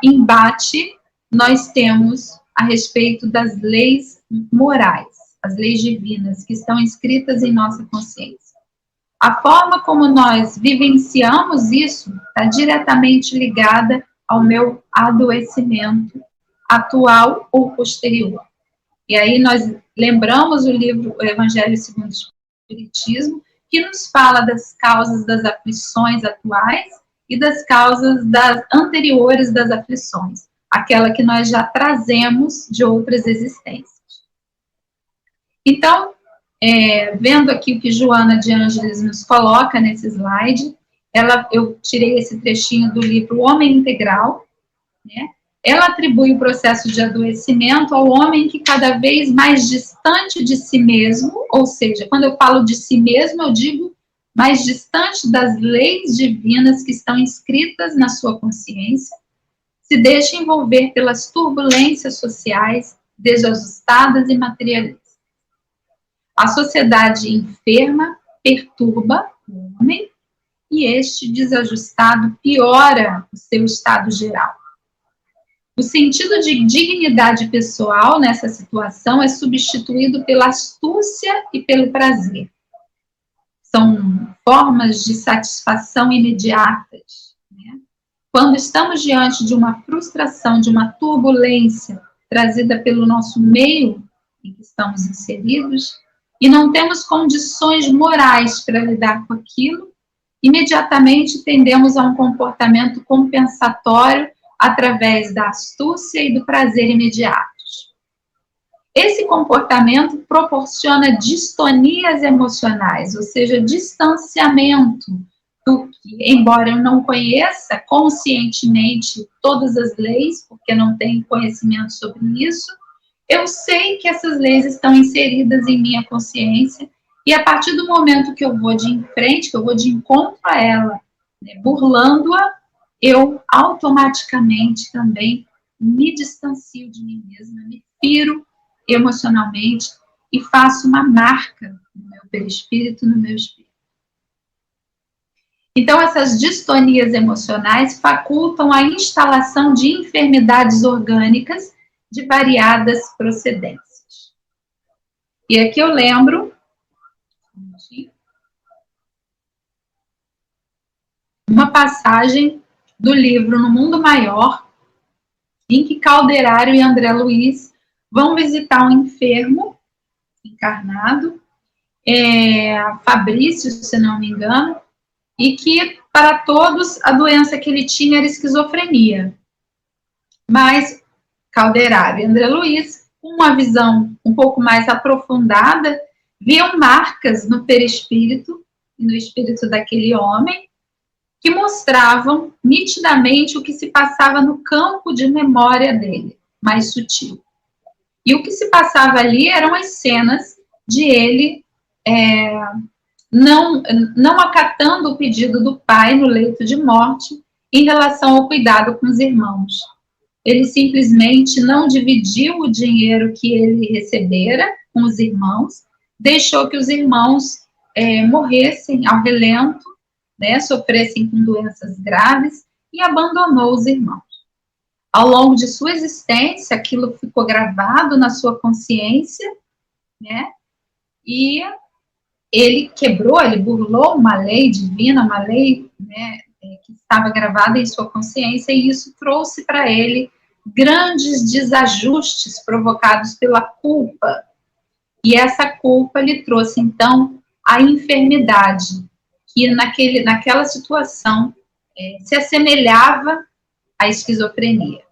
embate nós temos a respeito das leis morais, as leis divinas que estão inscritas em nossa consciência. A forma como nós vivenciamos isso está diretamente ligada ao meu adoecimento atual ou posterior. E aí nós lembramos o livro O Evangelho segundo o Espiritismo, que nos fala das causas das aflições atuais e das causas anteriores das aflições, aquela que nós já trazemos de outras existências. Então, vendo aqui o que Joana de Ângeles nos coloca nesse slide, eu tirei esse trechinho do livro Homem Integral, né? Ela atribui o processo de adoecimento ao homem que cada vez mais distante de si mesmo, ou seja, quando eu falo de si mesmo, eu digo mais distante das leis divinas que estão inscritas na sua consciência, se deixa envolver pelas turbulências sociais, desajustadas e materialistas. A sociedade enferma perturba o homem e este desajustado piora o seu estado geral. O sentido de dignidade pessoal nessa situação é substituído pela astúcia e pelo prazer. São formas de satisfação imediatas, né? Quando estamos diante de uma frustração, de uma turbulência trazida pelo nosso meio em que estamos inseridos, e não temos condições morais para lidar com aquilo, imediatamente tendemos a um comportamento compensatório através da astúcia e do prazer imediatos. Esse comportamento proporciona distonias emocionais, ou seja, distanciamento do que, embora eu não conheça conscientemente todas as leis, porque não tenho conhecimento sobre isso, eu sei que essas leis estão inseridas em minha consciência, e a partir do momento que eu vou de frente, que eu vou de encontro a ela, né, burlando-a, eu automaticamente também me distancio de mim mesma, me firo emocionalmente e faço uma marca no meu perispírito, no meu espírito. Então, essas distonias emocionais facultam a instalação de enfermidades orgânicas de variadas procedências. E aqui eu lembro uma passagem do livro No Mundo Maior, em que Calderaro e André Luiz vão visitar um enfermo encarnado, Fabrício, se não me engano, e que, para todos, a doença que ele tinha era esquizofrenia. Mas Calderaro e André Luiz, com uma visão um pouco mais aprofundada, viam marcas no perispírito e no espírito daquele homem, que mostravam nitidamente o que se passava no campo de memória dele, mais sutil. E o que se passava ali eram as cenas de ele não acatando o pedido do pai no leito de morte em relação ao cuidado com os irmãos. Ele simplesmente não dividiu o dinheiro que ele recebera com os irmãos, deixou que os irmãos morressem ao relento, né, sofressem com doenças graves, e abandonou os irmãos. Ao longo de sua existência, aquilo ficou gravado na sua consciência, né, e ele burlou uma lei divina, uma lei, né, que estava gravada em sua consciência, e isso trouxe para ele grandes desajustes provocados pela culpa. E essa culpa lhe trouxe, então, a enfermidade, que naquela situação se assemelhava à esquizofrenia,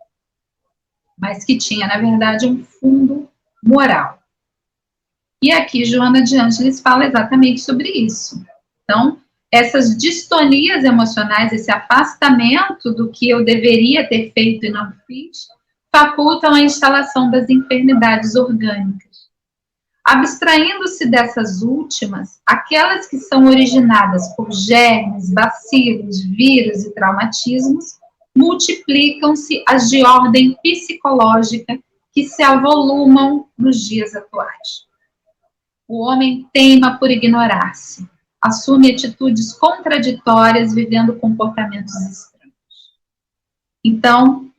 mas que tinha, na verdade, um fundo moral. E aqui Joana de Ângeles fala exatamente sobre isso. Então, essas distonias emocionais, esse afastamento do que eu deveria ter feito e não fiz, facultam a instalação das enfermidades orgânicas. Abstraindo-se dessas últimas, aquelas que são originadas por germes, bacilos, vírus e traumatismos, multiplicam-se as de ordem psicológica que se avolumam nos dias atuais. O homem teima por ignorar-se, assume atitudes contraditórias, vivendo comportamentos estranhos. Então,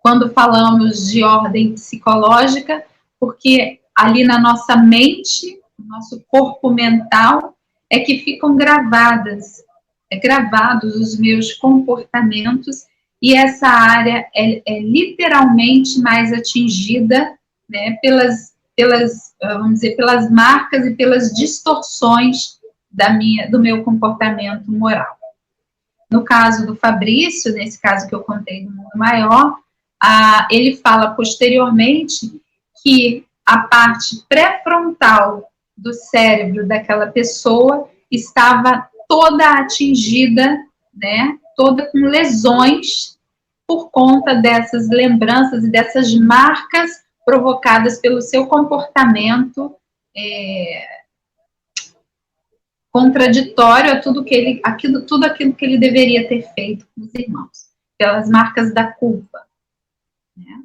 quando falamos de ordem psicológica, porque ali na nossa mente, no nosso corpo mental, é que ficam gravados os meus comportamentos, e essa área é literalmente mais atingida, né, vamos dizer, pelas marcas e pelas distorções do meu comportamento moral. No caso do Fabrício, nesse caso que eu contei do Mundo Maior, ele fala posteriormente que a parte pré-frontal do cérebro daquela pessoa estava toda atingida, né, toda com lesões por conta dessas lembranças e dessas marcas provocadas pelo seu comportamento contraditório a tudo aquilo que ele deveria ter feito com os irmãos, pelas marcas da culpa. Né?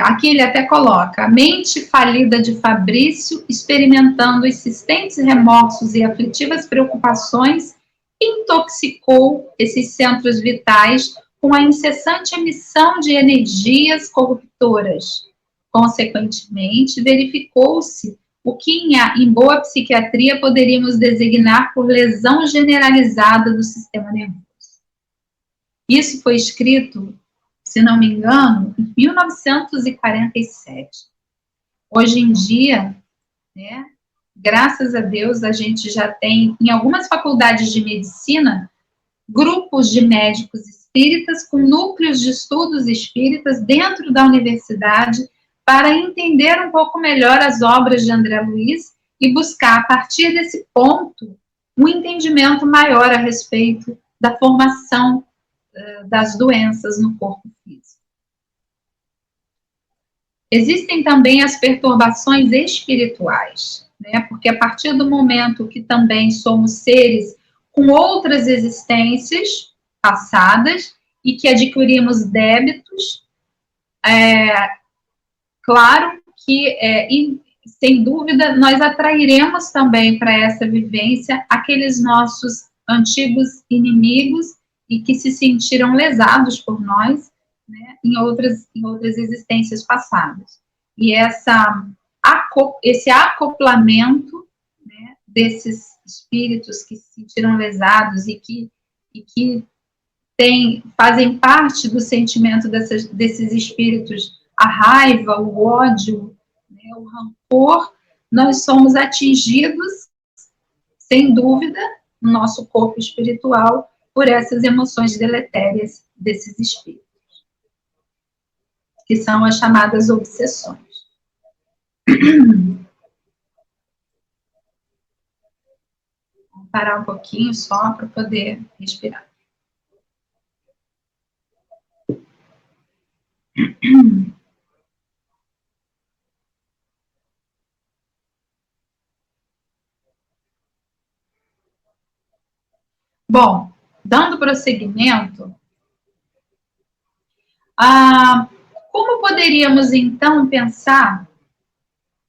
Aqui ele até coloca: a mente falida de Fabrício, experimentando insistentes remorsos e aflitivas preocupações, intoxicou esses centros vitais com a incessante emissão de energias corruptoras. Consequentemente, verificou-se o que em boa psiquiatria poderíamos designar por lesão generalizada do sistema nervoso. Isso foi escrito, se não me engano, em 1947. Hoje em dia, né, graças a Deus, a gente já tem, em algumas faculdades de medicina, grupos de médicos espíritas com núcleos de estudos espíritas dentro da universidade, para entender um pouco melhor as obras de André Luiz e buscar, a partir desse ponto, um entendimento maior a respeito da formação das doenças no corpo físico. Existem também as perturbações espirituais, né? Porque a partir do momento que também somos seres com outras existências passadas e que adquirimos débitos, claro que, sem dúvida, nós atrairemos também para essa vivência aqueles nossos antigos inimigos e que se sentiram lesados por nós, né, em outras existências passadas. E esse acoplamento, né, desses espíritos que se sentiram lesados e que fazem parte do sentimento desses espíritos, a raiva, o ódio, né, o rancor, nós somos atingidos, sem dúvida, no nosso corpo espiritual, por essas emoções deletérias desses espíritos, que são as chamadas obsessões. Vou parar um pouquinho só para poder respirar. Bom, dando prosseguimento, como poderíamos, então, pensar,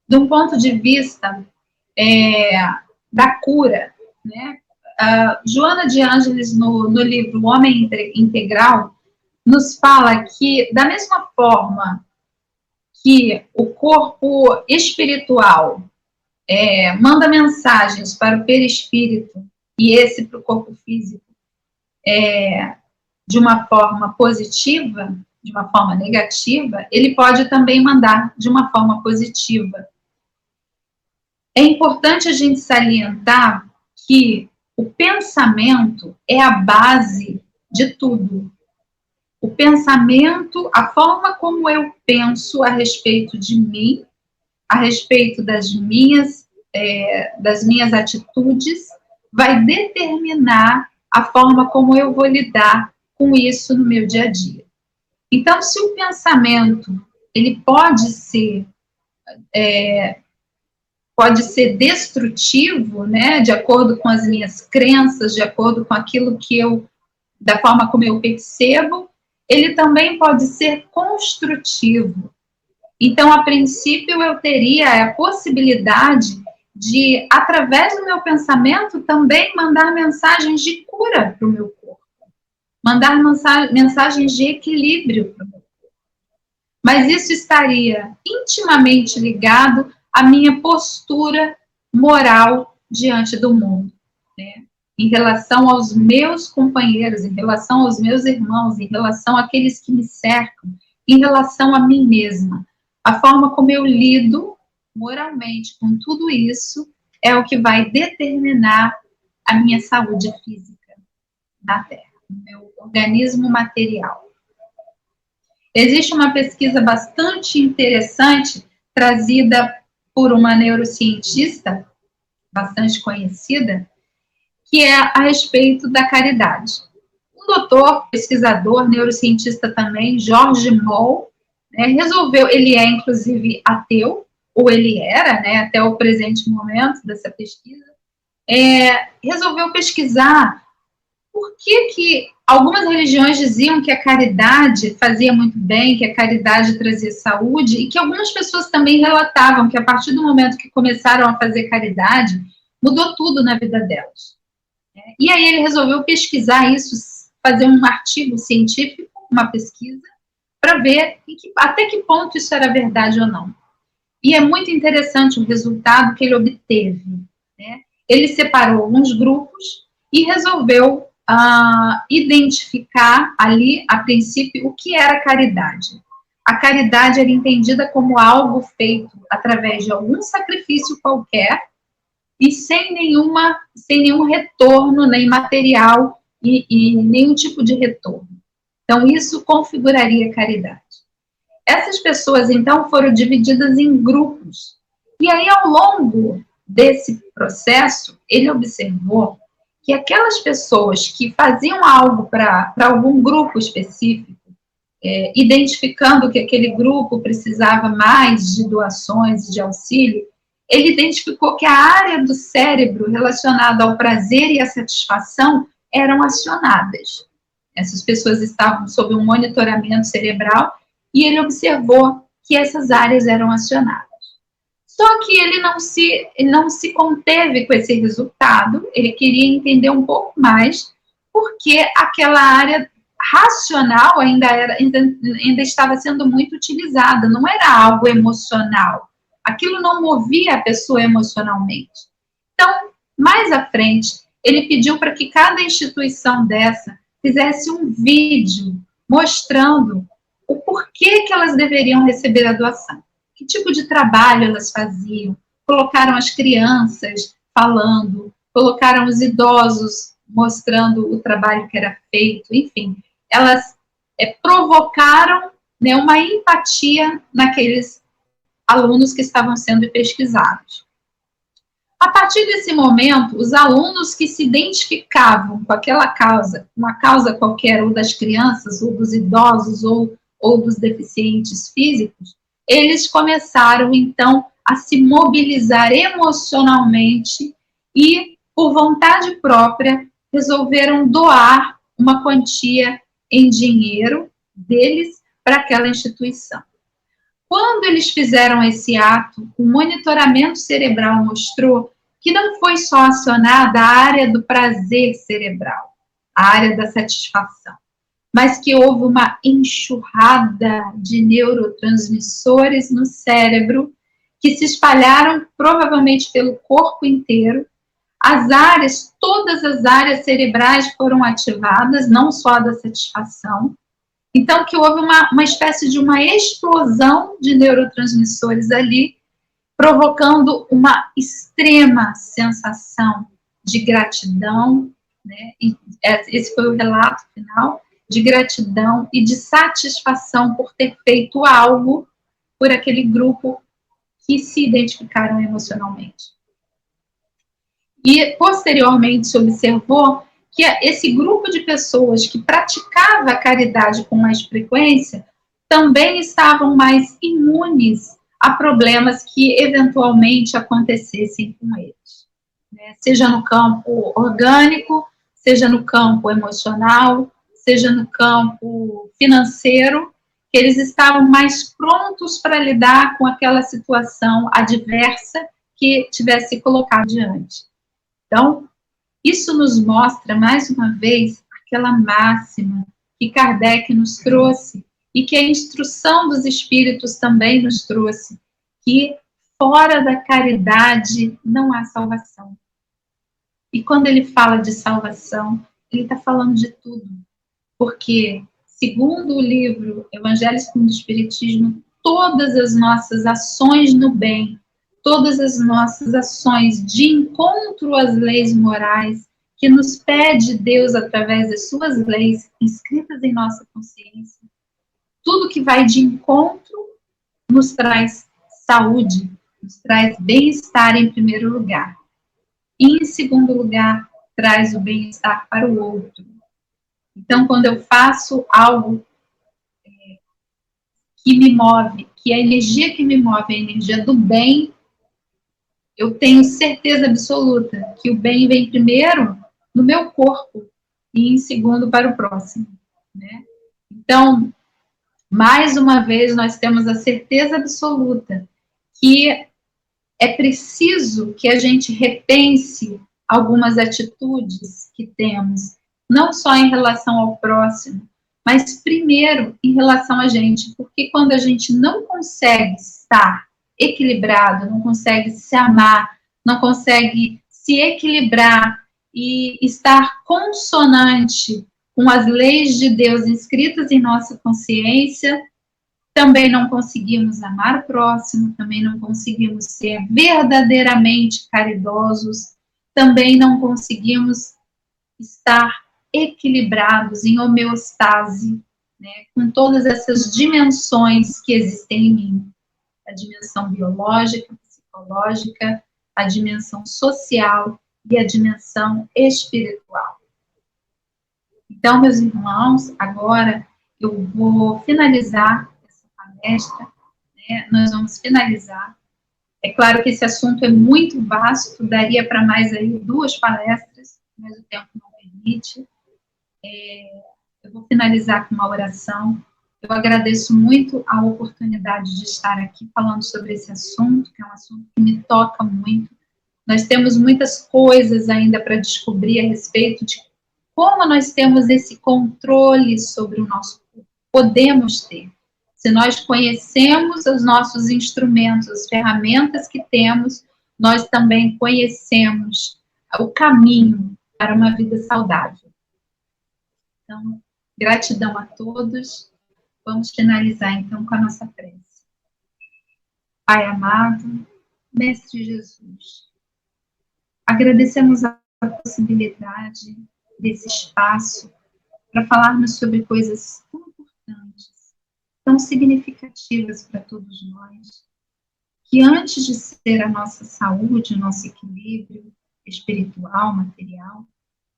de um ponto de vista da cura, né? Joana de Ângeles, no livro O Homem Integral, nos fala que, da mesma forma que o corpo espiritual manda mensagens para o perispírito, e esse para o corpo físico, de uma forma positiva, de uma forma negativa, ele pode também mandar de uma forma positiva. É importante a gente salientar que o pensamento é a base de tudo. O pensamento, a forma como eu penso a respeito de mim, a respeito das minhas atitudes, vai determinar a forma como eu vou lidar com isso no meu dia a dia. Então, se o pensamento ele pode ser destrutivo, né, de acordo com as minhas crenças, de acordo com aquilo que da forma como eu percebo, ele também pode ser construtivo. Então, a princípio, eu teria a possibilidade de, através do meu pensamento, também mandar mensagens de cura para o meu corpo, mandar mensagens de equilíbrio para o meu corpo. Mas isso estaria intimamente ligado à minha postura moral diante do mundo, né? Em relação aos meus companheiros, em relação aos meus irmãos, em relação àqueles que me cercam, em relação a mim mesma. A forma como eu lido moralmente com tudo isso é o que vai determinar a minha saúde física na Terra, o meu organismo material. Existe uma pesquisa bastante interessante trazida por uma neurocientista bastante conhecida, que é a respeito da caridade. Um doutor, pesquisador, neurocientista também, George Moll, resolveu, ele é inclusive ateu, ou ele era, né, até o presente momento dessa pesquisa, resolveu pesquisar por que algumas religiões diziam que a caridade fazia muito bem, que a caridade trazia saúde, e que algumas pessoas também relatavam que a partir do momento que começaram a fazer caridade, mudou tudo na vida delas. E aí ele resolveu pesquisar isso, fazer um artigo científico, uma pesquisa, para ver até que ponto isso era verdade ou não. E é muito interessante o resultado que ele obteve, né? Ele separou alguns grupos e resolveu identificar ali, a princípio, o que era caridade. A caridade era entendida como algo feito através de algum sacrifício qualquer e sem nenhum retorno, nem material e nenhum tipo de retorno. Então, isso configuraria caridade. Essas pessoas, então, foram divididas em grupos. E aí, ao longo desse processo, ele observou que aquelas pessoas que faziam algo para algum grupo específico, identificando que aquele grupo precisava mais de doações, de auxílio, ele identificou que a área do cérebro relacionada ao prazer e à satisfação eram acionadas. Essas pessoas estavam sob um monitoramento cerebral e ele observou que essas áreas eram acionadas. Só que ele não se conteve com esse resultado, ele queria entender um pouco mais porque aquela área racional ainda estava sendo muito utilizada, não era algo emocional. Aquilo não movia a pessoa emocionalmente. Então, mais à frente, ele pediu para que cada instituição dessa fizesse um vídeo mostrando o porquê que elas deveriam receber a doação. Que tipo de trabalho elas faziam. Colocaram as crianças falando, colocaram os idosos mostrando o trabalho que era feito, enfim. Elas provocaram, né, uma empatia naqueles alunos que estavam sendo pesquisados. A partir desse momento, os alunos que se identificavam com aquela causa, uma causa qualquer, ou das crianças, ou dos idosos, ou dos deficientes físicos, eles começaram, então, a se mobilizar emocionalmente e, por vontade própria, resolveram doar uma quantia em dinheiro deles para aquela instituição. Quando eles fizeram esse ato, o monitoramento cerebral mostrou que não foi só acionada a área do prazer cerebral, a área da satisfação, mas que houve uma enxurrada de neurotransmissores no cérebro que se espalharam provavelmente pelo corpo inteiro, as áreas, todas as áreas cerebrais foram ativadas, não só da satisfação. Então, que houve uma espécie de uma explosão de neurotransmissores ali, provocando uma extrema sensação de gratidão, né? E esse foi o relato final, de gratidão e de satisfação por ter feito algo por aquele grupo que se identificaram emocionalmente. E, posteriormente, se observou que esse grupo de pessoas que praticava a caridade com mais frequência também estavam mais imunes a problemas que eventualmente acontecessem com eles, né? Seja no campo orgânico, seja no campo emocional, seja no campo financeiro, que eles estavam mais prontos para lidar com aquela situação adversa que tivesse colocado diante. Então, isso nos mostra, mais uma vez, aquela máxima que Kardec nos trouxe e que a instrução dos Espíritos também nos trouxe, que fora da caridade não há salvação. E quando ele fala de salvação, ele está falando de tudo. Porque, segundo o livro Evangelho segundo o Espiritismo, todas as nossas ações no bem, todas as nossas ações de encontro às leis morais, que nos pede Deus através das suas leis, inscritas em nossa consciência, tudo que vai de encontro nos traz saúde, nos traz bem-estar em primeiro lugar. E, em segundo lugar, traz o bem-estar para o outro. Então, quando eu faço algo que me move, que a energia que me move é a energia do bem, eu tenho certeza absoluta que o bem vem primeiro no meu corpo e em segundo para o próximo, né? Então, mais uma vez, nós temos a certeza absoluta que é preciso que a gente repense algumas atitudes que temos, não só em relação ao próximo, mas primeiro em relação a gente, porque quando a gente não consegue estar equilibrado, não consegue se amar, não consegue se equilibrar e estar consonante com as leis de Deus inscritas em nossa consciência, também não conseguimos amar o próximo, também não conseguimos ser verdadeiramente caridosos, também não conseguimos estar equilibrados em homeostase, né, com todas essas dimensões que existem em mim. A dimensão biológica, psicológica, a dimensão social e a dimensão espiritual. Então, meus irmãos, agora eu vou finalizar essa palestra, né? Nós vamos finalizar. É claro que esse assunto é muito vasto, daria para mais aí 2 palestras, mas o tempo não permite. Eu vou finalizar com uma oração. Eu agradeço muito a oportunidade de estar aqui falando sobre esse assunto, que é um assunto que me toca muito. Nós temos muitas coisas ainda para descobrir a respeito de como nós temos esse controle sobre o nosso corpo. Podemos ter. Se nós conhecemos os nossos instrumentos, as ferramentas que temos, nós também conhecemos o caminho para uma vida saudável. Então, gratidão a todos. Vamos finalizar, então, com a nossa prece. Pai amado, Mestre Jesus, agradecemos a possibilidade desse espaço para falarmos sobre coisas tão importantes, tão significativas para todos nós, que antes de ser a nossa saúde, o nosso equilíbrio espiritual, material,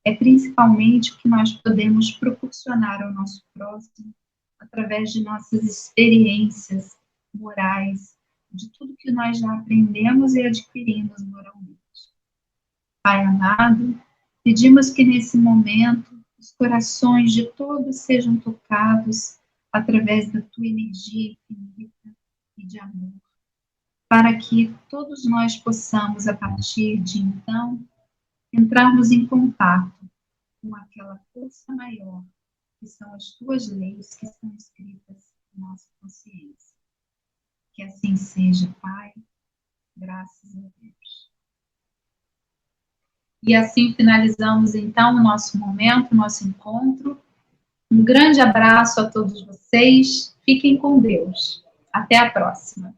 é principalmente o que nós podemos proporcionar ao nosso próximo através de nossas experiências morais, de tudo que nós já aprendemos e adquirimos moralmente. Pai amado, pedimos que nesse momento os corações de todos sejam tocados através da tua energia infinita e de amor, para que todos nós possamos, a partir de então, entrarmos em contato com aquela força maior, que são as tuas leis que estão escritas em nossa consciência. Que assim seja, Pai, graças a Deus. E assim finalizamos, então, o nosso momento, o nosso encontro. Um grande abraço a todos vocês. Fiquem com Deus. Até a próxima.